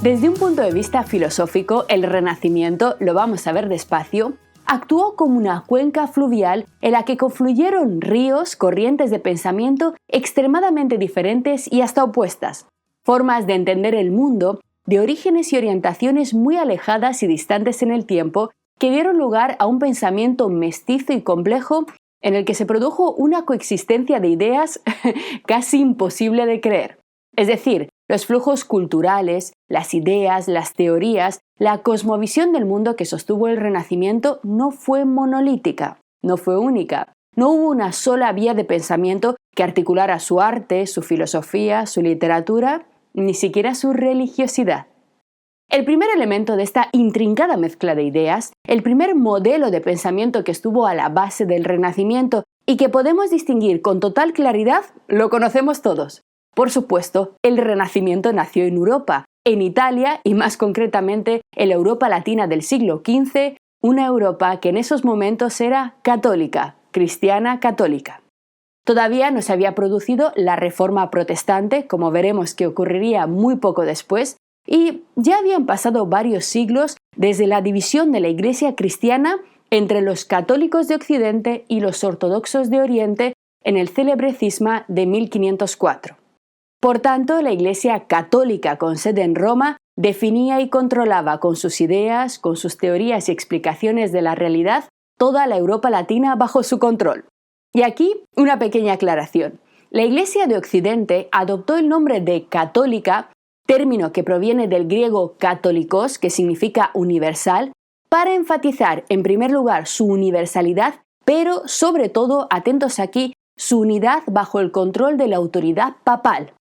Desde un punto de vista filosófico, el Renacimiento, lo vamos a ver despacio, actuó como una cuenca fluvial en la que confluyeron ríos, corrientes de pensamiento extremadamente diferentes y hasta opuestas, formas de entender el mundo de orígenes y orientaciones muy alejadas y distantes en el tiempo, que dieron lugar a un pensamiento mestizo y complejo en el que se produjo una coexistencia de ideas casi imposible de creer. Es decir, los flujos culturales, las ideas, las teorías, la cosmovisión del mundo que sostuvo el Renacimiento no fue monolítica, no fue única. No hubo una sola vía de pensamiento que articulara su arte, su filosofía, su literatura, ni siquiera su religiosidad. El primer elemento de esta intrincada mezcla de ideas, el primer modelo de pensamiento que estuvo a la base del Renacimiento y que podemos distinguir con total claridad, lo conocemos todos. Por supuesto, el Renacimiento nació en Europa, en Italia y más concretamente en la Europa latina del siglo XV, una Europa que en esos momentos era católica, cristiana católica. Todavía no se había producido la Reforma Protestante, como veremos que ocurriría muy poco después, y ya habían pasado varios siglos desde la división de la Iglesia cristiana entre los católicos de Occidente y los ortodoxos de Oriente en el célebre cisma de 1504. Por tanto, la Iglesia católica con sede en Roma definía y controlaba con sus ideas, con sus teorías y explicaciones de la realidad, toda la Europa latina bajo su control. Y aquí una pequeña aclaración. La Iglesia de Occidente adoptó el nombre de católica, término que proviene del griego katolikos, que significa universal, para enfatizar en primer lugar su universalidad, pero sobre todo, atentos aquí, su unidad bajo el control de la autoridad papal.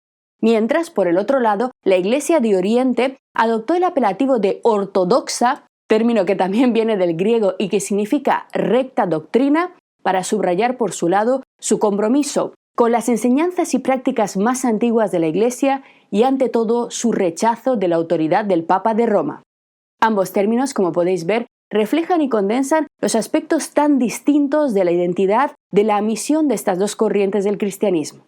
Mientras, por el otro lado, la Iglesia de Oriente adoptó el apelativo de ortodoxa, término que también viene del griego y que significa recta doctrina, para subrayar por su lado su compromiso con las enseñanzas y prácticas más antiguas de la Iglesia y ante todo su rechazo de la autoridad del Papa de Roma. Ambos términos, como podéis ver, reflejan y condensan los aspectos tan distintos de la identidad, de la misión de estas dos corrientes del cristianismo.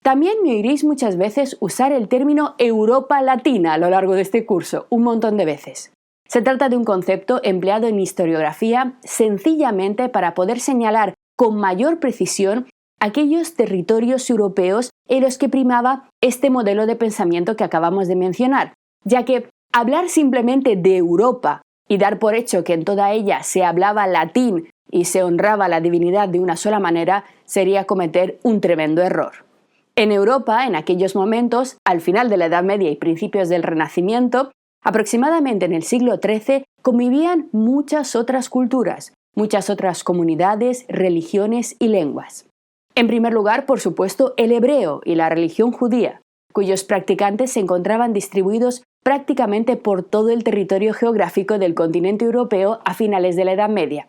También me oiréis muchas veces usar el término Europa Latina a lo largo de este curso, un montón de veces. Se trata de un concepto empleado en historiografía sencillamente para poder señalar con mayor precisión aquellos territorios europeos en los que primaba este modelo de pensamiento que acabamos de mencionar, ya que hablar simplemente de Europa y dar por hecho que en toda ella se hablaba latín y se honraba la divinidad de una sola manera sería cometer un tremendo error. En Europa, en aquellos momentos, al final de la Edad Media y principios del Renacimiento, aproximadamente en el siglo XIII, convivían muchas otras culturas, muchas otras comunidades, religiones y lenguas. En primer lugar, por supuesto, el hebreo y la religión judía, cuyos practicantes se encontraban distribuidos prácticamente por todo el territorio geográfico del continente europeo a finales de la Edad Media.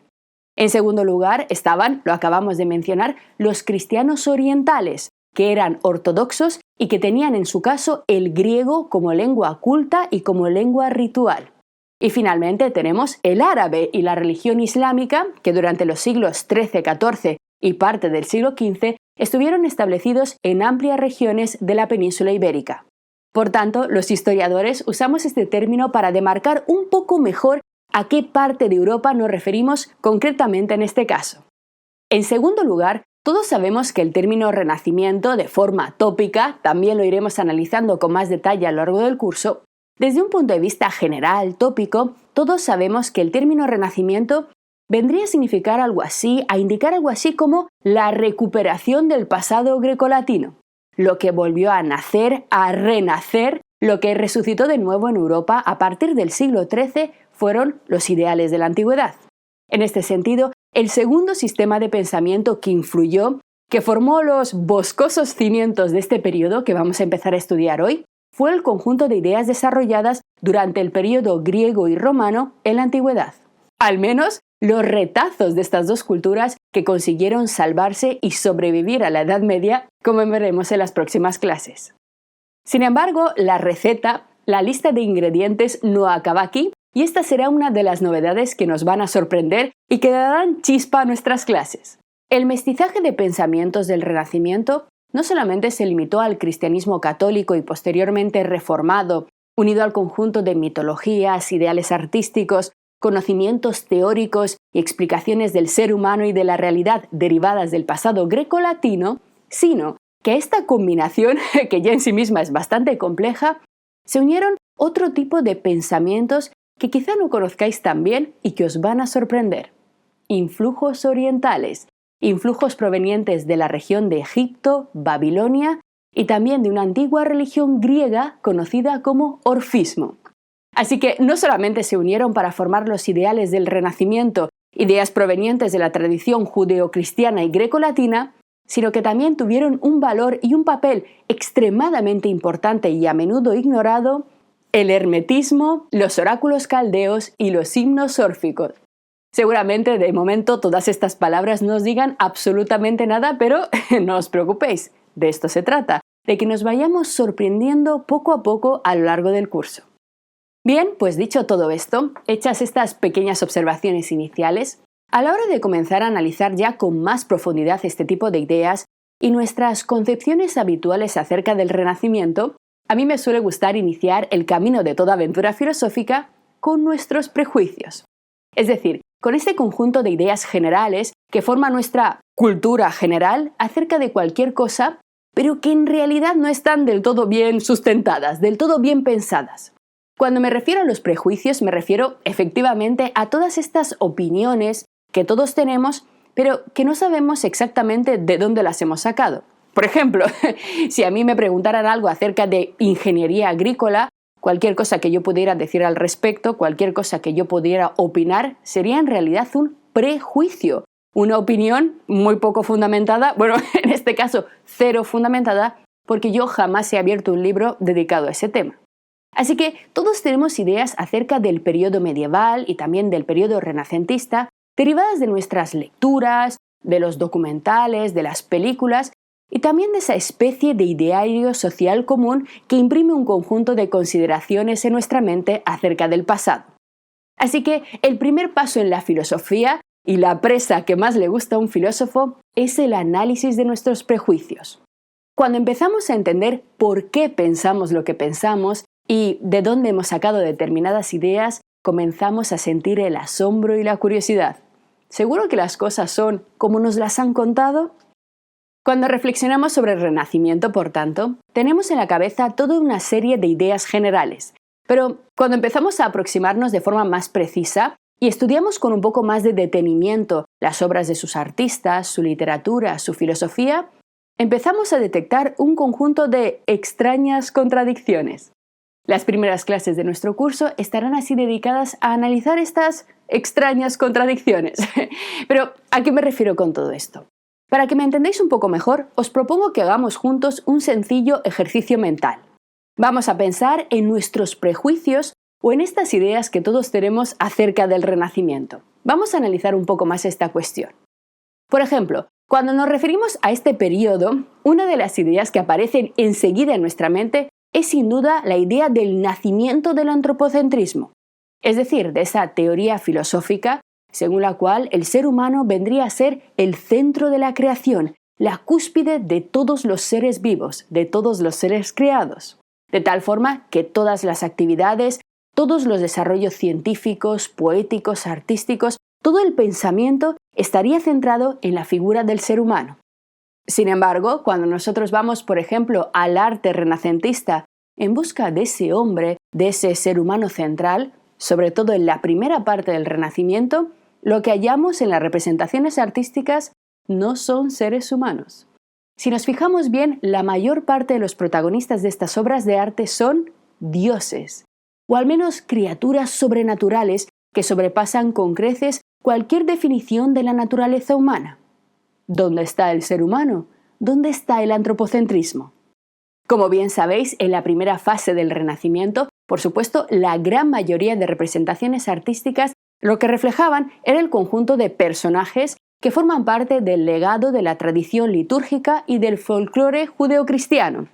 En segundo lugar estaban, lo acabamos de mencionar, los cristianos orientales, que eran ortodoxos y que tenían en su caso el griego como lengua culta y como lengua ritual. Y finalmente tenemos el árabe y la religión islámica, que durante los siglos XIII, XIV y parte del siglo XV estuvieron establecidos en amplias regiones de la península ibérica. Por tanto, los historiadores usamos este término para demarcar un poco mejor a qué parte de Europa nos referimos concretamente en este caso. En segundo lugar, todos sabemos que el término Renacimiento, de forma tópica, también lo iremos analizando con más detalle a lo largo del curso. Desde un punto de vista general, tópico, todos sabemos que el término Renacimiento vendría a significar algo así, a indicar algo así como la recuperación del pasado grecolatino, lo que volvió a nacer, a renacer, lo que resucitó de nuevo en Europa a partir del siglo XIII fueron los ideales de la antigüedad. En este sentido, el segundo sistema de pensamiento que influyó, que formó los boscosos cimientos de este periodo que vamos a empezar a estudiar hoy, fue el conjunto de ideas desarrolladas durante el periodo griego y romano en la antigüedad. Al menos los retazos de estas dos culturas que consiguieron salvarse y sobrevivir a la Edad Media, como veremos en las próximas clases. Sin embargo, la receta, la lista de ingredientes no acaba aquí, y esta será una de las novedades que nos van a sorprender y que darán chispa a nuestras clases. El mestizaje de pensamientos del Renacimiento no solamente se limitó al cristianismo católico y posteriormente reformado, unido al conjunto de mitologías, ideales artísticos, conocimientos teóricos y explicaciones del ser humano y de la realidad derivadas del pasado grecolatino, sino que a esta combinación, que ya en sí misma es bastante compleja, se unieron otro tipo de pensamientos que quizá no conozcáis tan bien y que os van a sorprender. Influjos orientales, influjos provenientes de la región de Egipto, Babilonia y también de una antigua religión griega conocida como orfismo. Así que no solamente se unieron para formar los ideales del Renacimiento, ideas provenientes de la tradición judeocristiana y grecolatina, sino que también tuvieron un valor y un papel extremadamente importante y a menudo ignorado: el hermetismo, los oráculos caldeos y los himnos órficos. Seguramente de momento todas estas palabras no os digan absolutamente nada, pero no os preocupéis, de esto se trata, de que nos vayamos sorprendiendo poco a poco a lo largo del curso. Bien, pues dicho todo esto, hechas estas pequeñas observaciones iniciales, a la hora de comenzar a analizar ya con más profundidad este tipo de ideas y nuestras concepciones habituales acerca del Renacimiento, a mí me suele gustar iniciar el camino de toda aventura filosófica con nuestros prejuicios. Es decir, con este conjunto de ideas generales que forma nuestra cultura general acerca de cualquier cosa, pero que en realidad no están del todo bien sustentadas, del todo bien pensadas. Cuando me refiero a los prejuicios, me refiero efectivamente a todas estas opiniones que todos tenemos, pero que no sabemos exactamente de dónde las hemos sacado. Por ejemplo, si a mí me preguntaran algo acerca de ingeniería agrícola, cualquier cosa que yo pudiera decir al respecto, cualquier cosa que yo pudiera opinar, sería en realidad un prejuicio, una opinión muy poco fundamentada, bueno, en este caso cero fundamentada, porque yo jamás he abierto un libro dedicado a ese tema. Así que todos tenemos ideas acerca del periodo medieval y también del periodo renacentista, derivadas de nuestras lecturas, de los documentales, de las películas y también de esa especie de ideario social común que imprime un conjunto de consideraciones en nuestra mente acerca del pasado. Así que el primer paso en la filosofía, y la presa que más le gusta a un filósofo, es el análisis de nuestros prejuicios. Cuando empezamos a entender por qué pensamos lo que pensamos y de dónde hemos sacado determinadas ideas, comenzamos a sentir el asombro y la curiosidad. ¿Seguro que las cosas son como nos las han contado? Cuando reflexionamos sobre el Renacimiento, por tanto, tenemos en la cabeza toda una serie de ideas generales, pero cuando empezamos a aproximarnos de forma más precisa y estudiamos con un poco más de detenimiento las obras de sus artistas, su literatura, su filosofía, empezamos a detectar un conjunto de extrañas contradicciones. Las primeras clases de nuestro curso estarán así dedicadas a analizar estas extrañas contradicciones. Pero, ¿a qué me refiero con todo esto? Para que me entendáis un poco mejor, os propongo que hagamos juntos un sencillo ejercicio mental. Vamos a pensar en nuestros prejuicios o en estas ideas que todos tenemos acerca del Renacimiento. Vamos a analizar un poco más esta cuestión. Por ejemplo, cuando nos referimos a este periodo, una de las ideas que aparecen enseguida en nuestra mente es sin duda la idea del nacimiento del antropocentrismo, es decir, de esa teoría filosófica según la cual el ser humano vendría a ser el centro de la creación, la cúspide de todos los seres vivos, de todos los seres creados, de tal forma que todas las actividades, todos los desarrollos científicos, poéticos, artísticos, todo el pensamiento estaría centrado en la figura del ser humano. Sin embargo, cuando nosotros vamos, por ejemplo, al arte renacentista en busca de ese hombre, de ese ser humano central, sobre todo en la primera parte del Renacimiento, lo que hallamos en las representaciones artísticas no son seres humanos. Si nos fijamos bien, la mayor parte de los protagonistas de estas obras de arte son dioses, o al menos criaturas sobrenaturales que sobrepasan con creces cualquier definición de la naturaleza humana. ¿Dónde está el ser humano? ¿Dónde está el antropocentrismo? Como bien sabéis, en la primera fase del Renacimiento, por supuesto, la gran mayoría de representaciones artísticas lo que reflejaban era el conjunto de personajes que forman parte del legado de la tradición litúrgica y del folclore judeocristiano.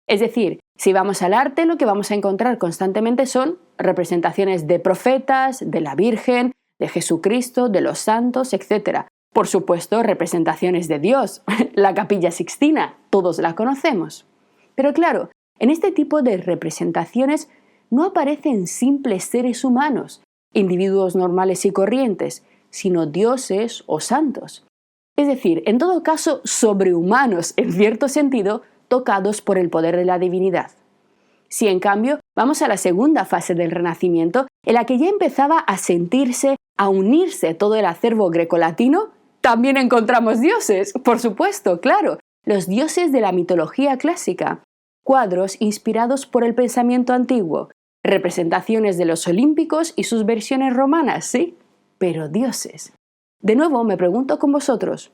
Es decir, si vamos al arte, lo que vamos a encontrar constantemente son representaciones de profetas, de la Virgen, de Jesucristo, de los santos, etc. Por supuesto, representaciones de Dios, la Capilla Sixtina, todos la conocemos. Pero claro, en este tipo de representaciones no aparecen simples seres humanos, individuos normales y corrientes, sino dioses o santos. Es decir, en todo caso, sobrehumanos en cierto sentido, tocados por el poder de la divinidad. Si en cambio vamos a la segunda fase del Renacimiento, en la que ya empezaba a sentirse, a unirse todo el acervo grecolatino, también encontramos dioses, por supuesto, claro, los dioses de la mitología clásica, cuadros inspirados por el pensamiento antiguo, representaciones de los olímpicos y sus versiones romanas, sí, pero dioses. De nuevo me pregunto con vosotros,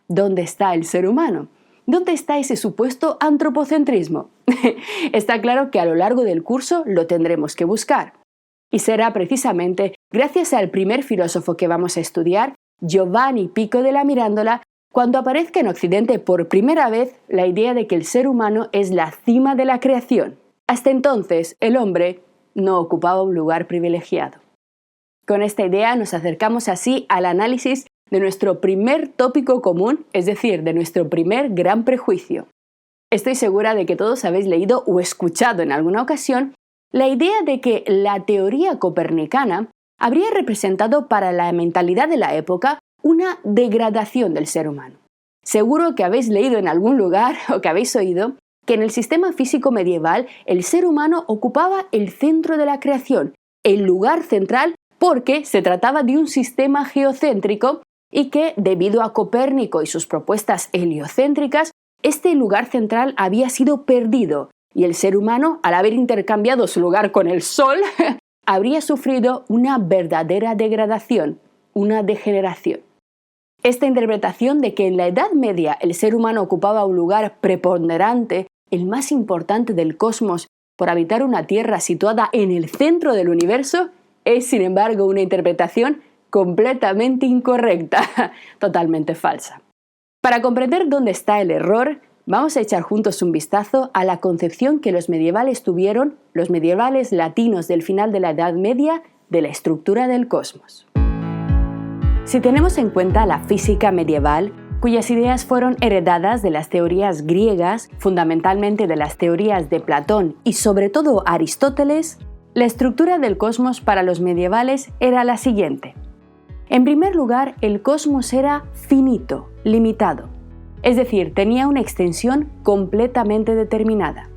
¿dónde está el ser humano? ¿Dónde está ese supuesto antropocentrismo? Está claro que a lo largo del curso lo tendremos que buscar. Y será precisamente gracias al primer filósofo que vamos a estudiar, Giovanni Pico della Mirandola, cuando aparezca en Occidente por primera vez la idea de que el ser humano es la cima de la creación. Hasta entonces, el hombre no ocupaba un lugar privilegiado. Con esta idea nos acercamos así al análisis de nuestro primer tópico común, es decir, de nuestro primer gran prejuicio. Estoy segura de que todos habéis leído o escuchado en alguna ocasión la idea de que la teoría copernicana habría representado para la mentalidad de la época una degradación del ser humano. Seguro que habéis leído en algún lugar o que habéis oído que en el sistema físico medieval el ser humano ocupaba el centro de la creación, el lugar central, porque se trataba de un sistema geocéntrico y que, debido a Copérnico y sus propuestas heliocéntricas, este lugar central había sido perdido y el ser humano, al haber intercambiado su lugar con el Sol, habría sufrido una verdadera degradación, una degeneración. Esta interpretación de que en la Edad Media el ser humano ocupaba un lugar preponderante, el más importante del cosmos, por habitar una Tierra situada en el centro del universo, es, sin embargo, una interpretación completamente incorrecta, totalmente falsa. Para comprender dónde está el error, vamos a echar juntos un vistazo a la concepción que los medievales tuvieron, los medievales latinos del final de la Edad Media, de la estructura del cosmos. Si tenemos en cuenta la física medieval, cuyas ideas fueron heredadas de las teorías griegas, fundamentalmente de las teorías de Platón y sobre todo Aristóteles, la estructura del cosmos para los medievales era la siguiente. En primer lugar, el cosmos era finito, limitado, es decir, tenía una extensión completamente determinada.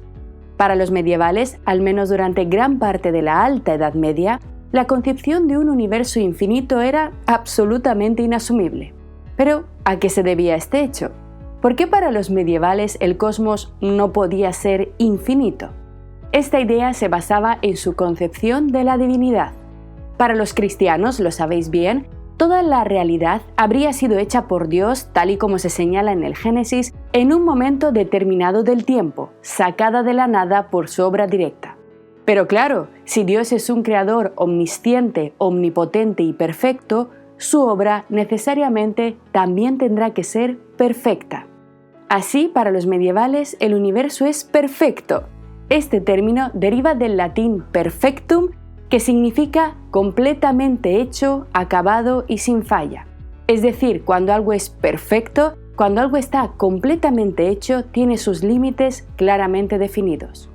Para los medievales, al menos durante gran parte de la Alta Edad Media, la concepción de un universo infinito era absolutamente inasumible. Pero, ¿a qué se debía este hecho? ¿Por qué para los medievales el cosmos no podía ser infinito? Esta idea se basaba en su concepción de la divinidad. Para los cristianos, lo sabéis bien, toda la realidad habría sido hecha por Dios, tal y como se señala en el Génesis, en un momento determinado del tiempo, sacada de la nada por su obra directa. Pero claro, si Dios es un creador omnisciente, omnipotente y perfecto, su obra necesariamente también tendrá que ser perfecta. Así, para los medievales, el universo es perfecto. Este término deriva del latín perfectum, que significa completamente hecho, acabado y sin falla. Es decir, cuando algo es perfecto, cuando algo está completamente hecho, tiene sus límites claramente definidos.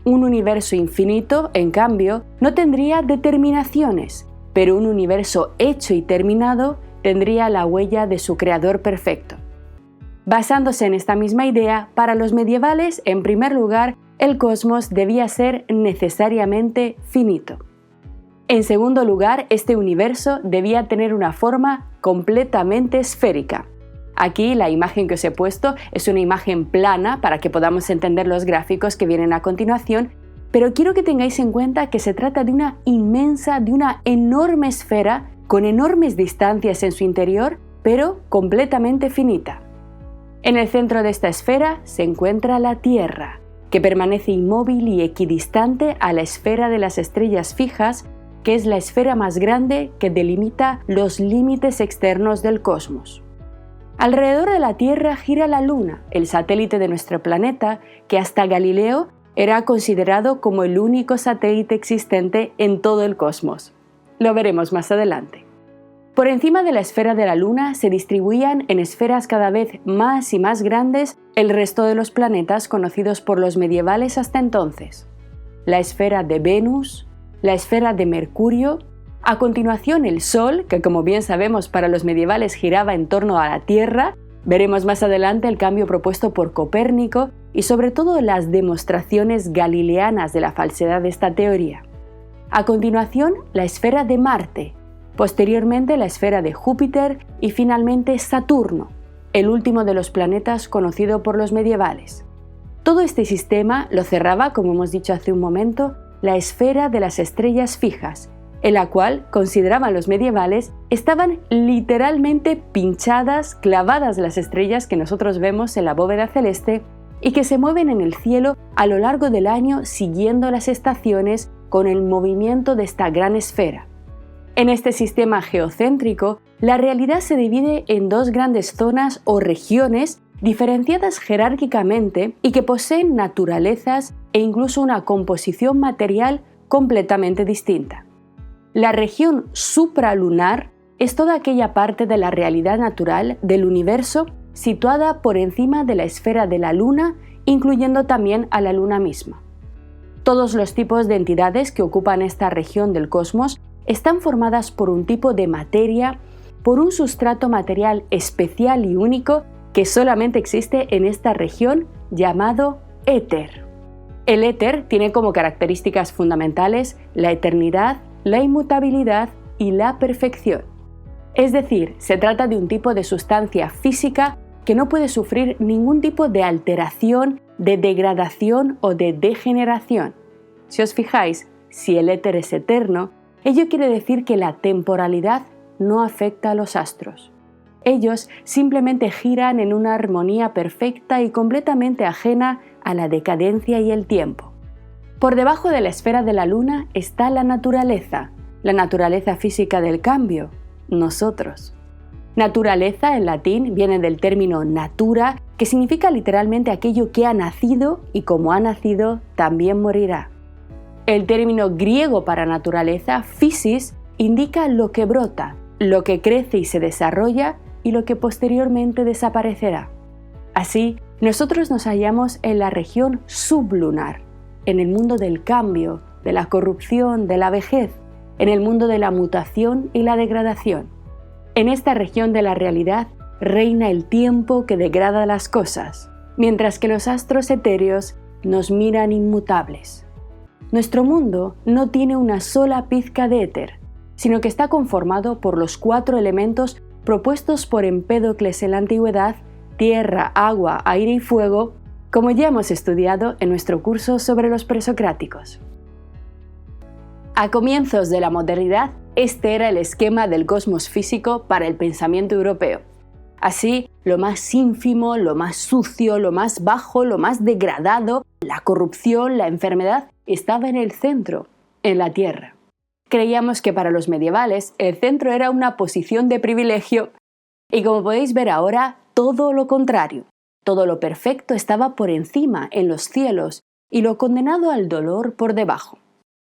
Un universo infinito, en cambio, no tendría determinaciones, pero un universo hecho y terminado tendría la huella de su creador perfecto. Basándose en esta misma idea, para los medievales, en primer lugar, el cosmos debía ser necesariamente finito. En segundo lugar, este universo debía tener una forma completamente esférica. Aquí la imagen que os he puesto es una imagen plana para que podamos entender los gráficos que vienen a continuación, pero quiero que tengáis en cuenta que se trata de una enorme esfera con enormes distancias en su interior, pero completamente finita. En el centro de esta esfera se encuentra la Tierra, que permanece inmóvil y equidistante a la esfera de las estrellas fijas, que es la esfera más grande que delimita los límites externos del cosmos. Alrededor de la Tierra gira la Luna, el satélite de nuestro planeta, que hasta Galileo era considerado como el único satélite existente en todo el cosmos. Lo veremos más adelante. Por encima de la esfera de la Luna se distribuían en esferas cada vez más y más grandes el resto de los planetas conocidos por los medievales hasta entonces. la esfera de Venus, la esfera de Mercurio, a continuación el Sol, que como bien sabemos para los medievales giraba en torno a la Tierra, veremos más adelante el cambio propuesto por Copérnico y sobre todo las demostraciones galileanas de la falsedad de esta teoría. A continuación la esfera de Marte, posteriormente la esfera de Júpiter y finalmente Saturno, el último de los planetas conocido por los medievales. Todo este sistema lo cerraba, como hemos dicho hace un momento, la esfera de las estrellas fijas, en la cual, consideraban los medievales, estaban literalmente pinchadas, clavadas las estrellas que nosotros vemos en la bóveda celeste y que se mueven en el cielo a lo largo del año siguiendo las estaciones con el movimiento de esta gran esfera. En este sistema geocéntrico, la realidad se divide en dos grandes zonas o regiones diferenciadas jerárquicamente y que poseen naturalezas e incluso una composición material completamente distinta. La región supralunar es toda aquella parte de la realidad natural del universo situada por encima de la esfera de la Luna, incluyendo también a la Luna misma. Todos los tipos de entidades que ocupan esta región del cosmos están formadas por un tipo de materia, por un sustrato material especial y único que solamente existe en esta región, llamado éter. El éter tiene como características fundamentales la eternidad, la inmutabilidad y la perfección. Es decir, se trata de un tipo de sustancia física que no puede sufrir ningún tipo de alteración, de degradación o de degeneración. Si os fijáis, si el éter es eterno, ello quiere decir que la temporalidad no afecta a los astros. Ellos simplemente giran en una armonía perfecta y completamente ajena a la decadencia y el tiempo. Por debajo de la esfera de la Luna está la naturaleza física del cambio, nosotros. Naturaleza en latín viene del término natura, que significa literalmente aquello que ha nacido y como ha nacido también morirá. El término griego para naturaleza, physis, indica lo que brota, lo que crece y se desarrolla y lo que posteriormente desaparecerá. Así, nosotros nos hallamos en la región sublunar, en el mundo del cambio, de la corrupción, de la vejez, en el mundo de la mutación y la degradación. En esta región de la realidad reina el tiempo que degrada las cosas, mientras que los astros etéreos nos miran inmutables. Nuestro mundo no tiene una sola pizca de éter, sino que está conformado por los 4 elementos propuestos por Empédocles en la antigüedad: tierra, agua, aire y fuego, como ya hemos estudiado en nuestro curso sobre los presocráticos. A comienzos de la modernidad, este era el esquema del cosmos físico para el pensamiento europeo. Así, lo más ínfimo, lo más sucio, lo más bajo, lo más degradado, la corrupción, la enfermedad, estaba en el centro, en la Tierra. Creíamos que para los medievales el centro era una posición de privilegio y, como podéis ver ahora, todo lo contrario. Todo lo perfecto estaba por encima, en los cielos, y lo condenado al dolor por debajo.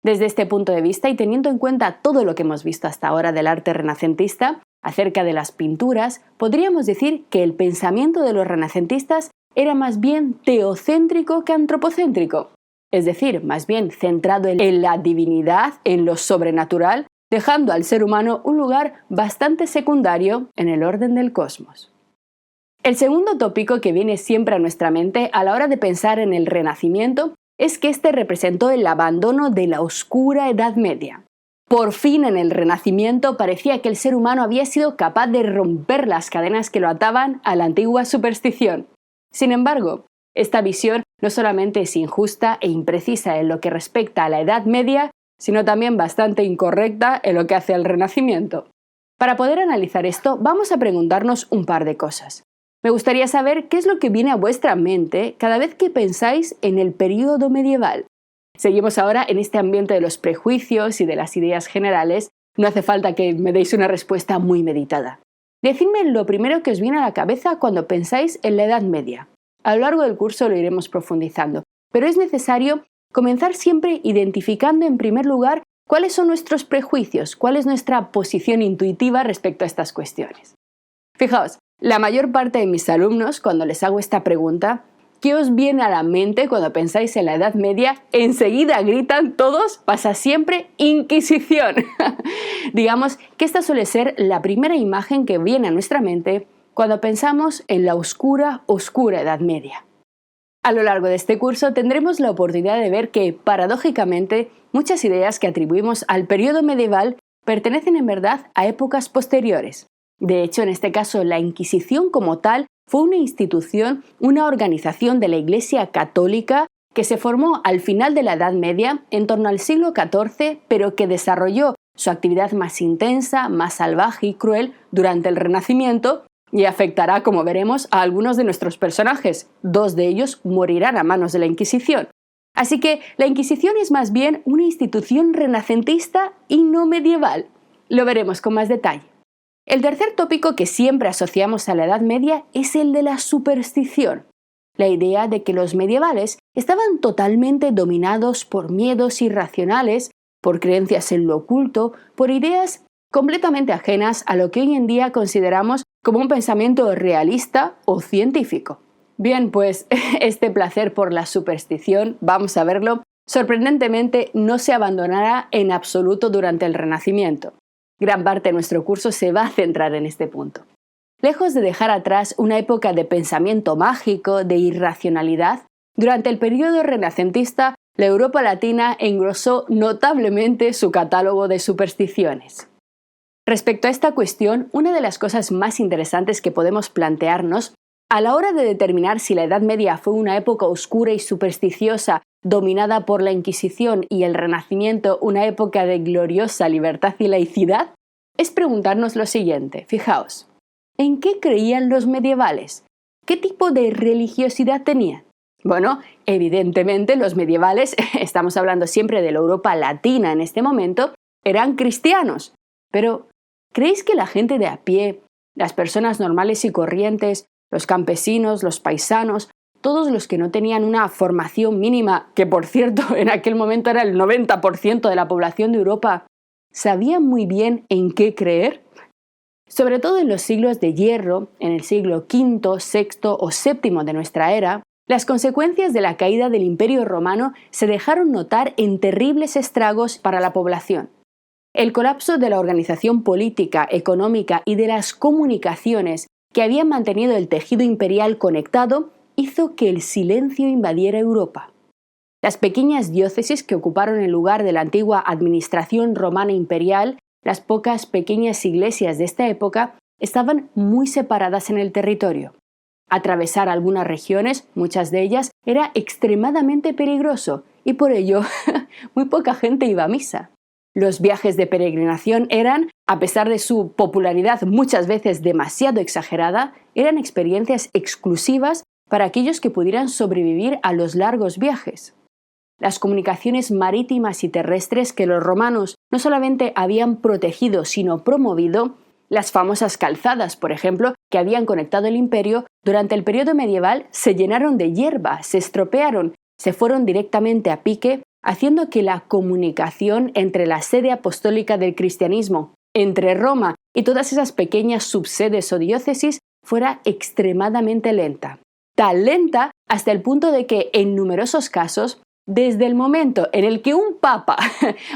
Desde este punto de vista y teniendo en cuenta todo lo que hemos visto hasta ahora del arte renacentista, acerca de las pinturas, podríamos decir que el pensamiento de los renacentistas era más bien teocéntrico que antropocéntrico, es decir, más bien centrado en la divinidad, en lo sobrenatural, dejando al ser humano un lugar bastante secundario en el orden del cosmos. El segundo tópico que viene siempre a nuestra mente a la hora de pensar en el Renacimiento es que este representó el abandono de la oscura Edad Media. Por fin en el Renacimiento parecía que el ser humano había sido capaz de romper las cadenas que lo ataban a la antigua superstición. Sin embargo, esta visión no solamente es injusta e imprecisa en lo que respecta a la Edad Media, sino también bastante incorrecta en lo que hace al Renacimiento. Para poder analizar esto, vamos a preguntarnos un par de cosas. Me gustaría saber qué es lo que viene a vuestra mente cada vez que pensáis en el período medieval. Seguimos ahora en este ambiente de los prejuicios y de las ideas generales. No hace falta que me deis una respuesta muy meditada. Decidme lo primero que os viene a la cabeza cuando pensáis en la Edad Media. A lo largo del curso lo iremos profundizando, pero es necesario comenzar siempre identificando en primer lugar cuáles son nuestros prejuicios, cuál es nuestra posición intuitiva respecto a estas cuestiones. Fijaos, la mayor parte de mis alumnos, cuando les hago esta pregunta, ¿Qué os viene a la mente cuando pensáis en la Edad Media? Enseguida gritan todos, pasa siempre, Inquisición. Digamos que esta suele ser la primera imagen que viene a nuestra mente cuando pensamos en la oscura Edad Media. A lo largo de este curso tendremos la oportunidad de ver que, paradójicamente, muchas ideas que atribuimos al periodo medieval pertenecen en verdad a épocas posteriores. De hecho, en este caso, la Inquisición como tal fue una institución, una organización de la Iglesia Católica que se formó al final de la Edad Media, en torno al siglo XIV, pero que desarrolló su actividad más intensa, más salvaje y cruel durante el Renacimiento y afectará, como veremos, a algunos de nuestros personajes. 2 de ellos morirán a manos de la Inquisición. Así que la Inquisición es más bien una institución renacentista y no medieval. Lo veremos con más detalle. El tercer tópico que siempre asociamos a la Edad Media es el de la superstición. La idea de que los medievales estaban totalmente dominados por miedos irracionales, por creencias en lo oculto, por ideas completamente ajenas a lo que hoy en día consideramos como un pensamiento realista o científico. Bien, pues este placer por la superstición, vamos a verlo, sorprendentemente no se abandonará en absoluto durante el Renacimiento. Gran parte de nuestro curso se va a centrar en este punto. Lejos de dejar atrás una época de pensamiento mágico, de irracionalidad, durante el periodo renacentista, la Europa latina engrosó notablemente su catálogo de supersticiones. Respecto a esta cuestión, una de las cosas más interesantes que podemos plantearnos a la hora de determinar si la Edad Media fue una época oscura y supersticiosa dominada por la Inquisición y el Renacimiento una época de gloriosa libertad y laicidad, es preguntarnos lo siguiente. Fijaos, ¿en qué creían los medievales? ¿Qué tipo de religiosidad tenían? Bueno, evidentemente los medievales, estamos hablando siempre de la Europa latina en este momento, eran cristianos. Pero, ¿creéis que la gente de a pie, las personas normales y corrientes, los campesinos, los paisanos, todos los que no tenían una formación mínima, que por cierto en aquel momento era el 90% de la población de Europa, sabían muy bien en qué creer? Sobre todo en los siglos de hierro, en el siglo V, VI o VII de nuestra era, las consecuencias de la caída del Imperio Romano se dejaron notar en terribles estragos para la población. El colapso de la organización política, económica y de las comunicaciones que habían mantenido el tejido imperial conectado hizo que el silencio invadiera Europa. Las pequeñas diócesis que ocuparon el lugar de la antigua administración romana imperial, las pocas pequeñas iglesias de esta época, estaban muy separadas en el territorio. Atravesar algunas regiones, muchas de ellas, era extremadamente peligroso y por ello muy poca gente iba a misa. Los viajes de peregrinación eran, a pesar de su popularidad muchas veces demasiado exagerada, eran experiencias exclusivas para aquellos que pudieran sobrevivir a los largos viajes. Las comunicaciones marítimas y terrestres que los romanos no solamente habían protegido, sino promovido, las famosas calzadas, por ejemplo, que habían conectado el imperio, durante el periodo medieval se llenaron de hierba, se estropearon, se fueron directamente a pique, haciendo que la comunicación entre la sede apostólica del cristianismo, entre Roma y todas esas pequeñas subsedes o diócesis, fuera extremadamente lenta. Tan lenta hasta el punto de que, en numerosos casos, desde el momento en el que un papa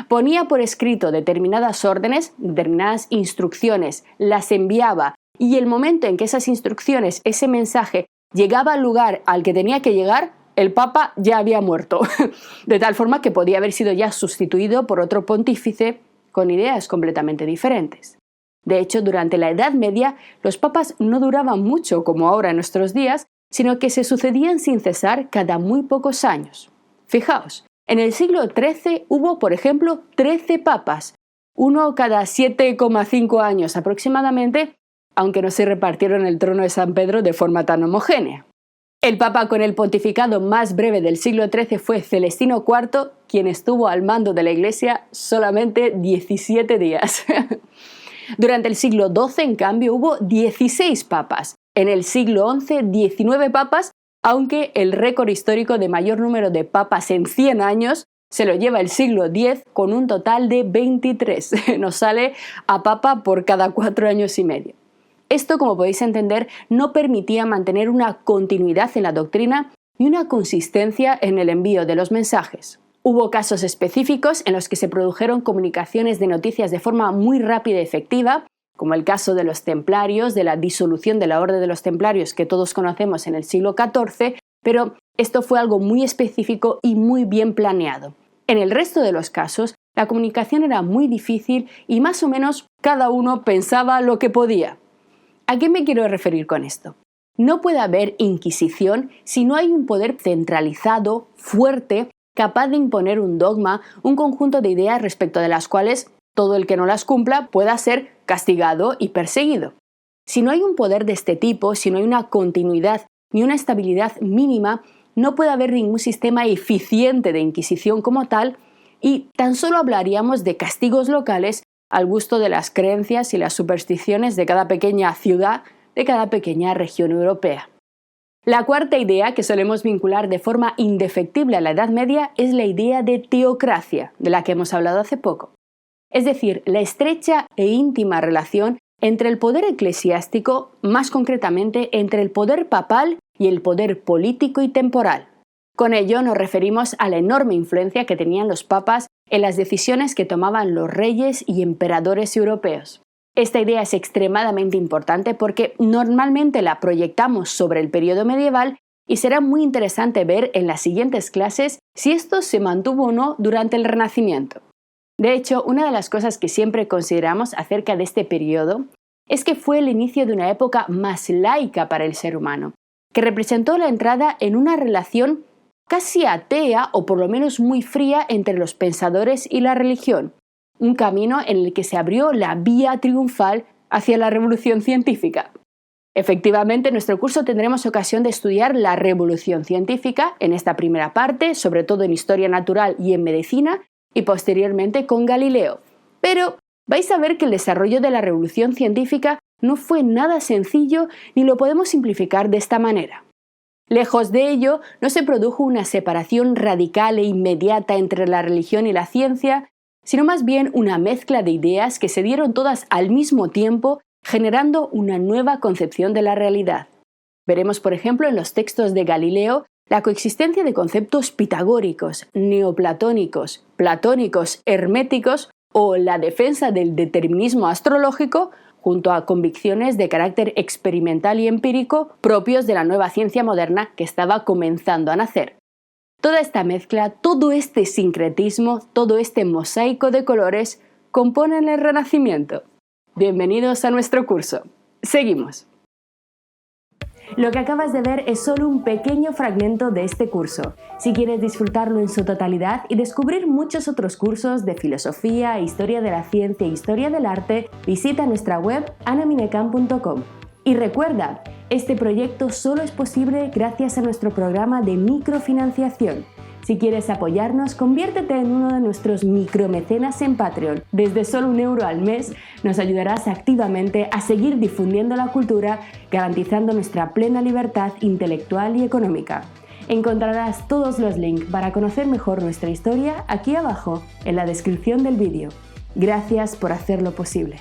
ponía por escrito determinadas órdenes, determinadas instrucciones, las enviaba, y el momento en que esas instrucciones, ese mensaje, llegaba al lugar al que tenía que llegar, el papa ya había muerto, de tal forma que podía haber sido ya sustituido por otro pontífice con ideas completamente diferentes. De hecho, durante la Edad Media, los papas no duraban mucho como ahora en nuestros días, sino que se sucedían sin cesar cada muy pocos años. Fijaos, en el siglo XIII hubo, por ejemplo, 13 papas, uno cada 7,5 años aproximadamente, aunque no se repartieron el trono de San Pedro de forma tan homogénea. El papa con el pontificado más breve del siglo XIII fue Celestino IV, quien estuvo al mando de la Iglesia solamente 17 días. Durante el siglo XII, en cambio, hubo 16 papas. En el siglo XI, 19 papas, aunque el récord histórico de mayor número de papas en 100 años se lo lleva el siglo X con un total de 23. Nos sale a papa por cada 4 años y medio. Esto, como podéis entender, no permitía mantener una continuidad en la doctrina ni una consistencia en el envío de los mensajes. Hubo casos específicos en los que se produjeron comunicaciones de noticias de forma muy rápida y efectiva, como el caso de los templarios, de la disolución de la Orden de los Templarios que todos conocemos en el siglo XIV, pero esto fue algo muy específico y muy bien planeado. En el resto de los casos, la comunicación era muy difícil y más o menos cada uno pensaba lo que podía. ¿A qué me quiero referir con esto? No puede haber inquisición si no hay un poder centralizado, fuerte, capaz de imponer un dogma, un conjunto de ideas respecto de las cuales todo el que no las cumpla pueda ser castigado y perseguido. Si no hay un poder de este tipo, si no hay una continuidad ni una estabilidad mínima, no puede haber ningún sistema eficiente de inquisición como tal y tan solo hablaríamos de castigos locales al gusto de las creencias y las supersticiones de cada pequeña ciudad, de cada pequeña región europea. La cuarta idea que solemos vincular de forma indefectible a la Edad Media es la idea de teocracia, de la que hemos hablado hace poco. Es decir, la estrecha e íntima relación entre el poder eclesiástico, más concretamente entre el poder papal y el poder político y temporal. Con ello nos referimos a la enorme influencia que tenían los papas en las decisiones que tomaban los reyes y emperadores europeos. Esta idea es extremadamente importante porque normalmente la proyectamos sobre el periodo medieval y será muy interesante ver en las siguientes clases si esto se mantuvo o no durante el Renacimiento. De hecho, una de las cosas que siempre consideramos acerca de este periodo es que fue el inicio de una época más laica para el ser humano, que representó la entrada en una relación casi atea o por lo menos muy fría entre los pensadores y la religión, un camino en el que se abrió la vía triunfal hacia la revolución científica. Efectivamente, en nuestro curso tendremos ocasión de estudiar la revolución científica en esta primera parte, sobre todo en historia natural y en medicina, y posteriormente con Galileo. Pero vais a ver que el desarrollo de la revolución científica no fue nada sencillo ni lo podemos simplificar de esta manera. Lejos de ello, no se produjo una separación radical e inmediata entre la religión y la ciencia, sino más bien una mezcla de ideas que se dieron todas al mismo tiempo, generando una nueva concepción de la realidad. Veremos, por ejemplo, en los textos de Galileo, la coexistencia de conceptos pitagóricos, neoplatónicos, platónicos, herméticos o la defensa del determinismo astrológico junto a convicciones de carácter experimental y empírico propios de la nueva ciencia moderna que estaba comenzando a nacer. Toda esta mezcla, todo este sincretismo, todo este mosaico de colores componen el Renacimiento. Bienvenidos a nuestro curso. Seguimos. Lo que acabas de ver es solo un pequeño fragmento de este curso. Si quieres disfrutarlo en su totalidad y descubrir muchos otros cursos de filosofía, historia de la ciencia e historia del arte, visita nuestra web anaminecam.com. Y recuerda, este proyecto solo es posible gracias a nuestro programa de microfinanciación. Si quieres apoyarnos, conviértete en uno de nuestros micromecenas en Patreon. Desde solo €1 al mes nos ayudarás activamente a seguir difundiendo la cultura, garantizando nuestra plena libertad intelectual y económica. Encontrarás todos los links para conocer mejor nuestra historia aquí abajo, en la descripción del vídeo. Gracias por hacerlo posible.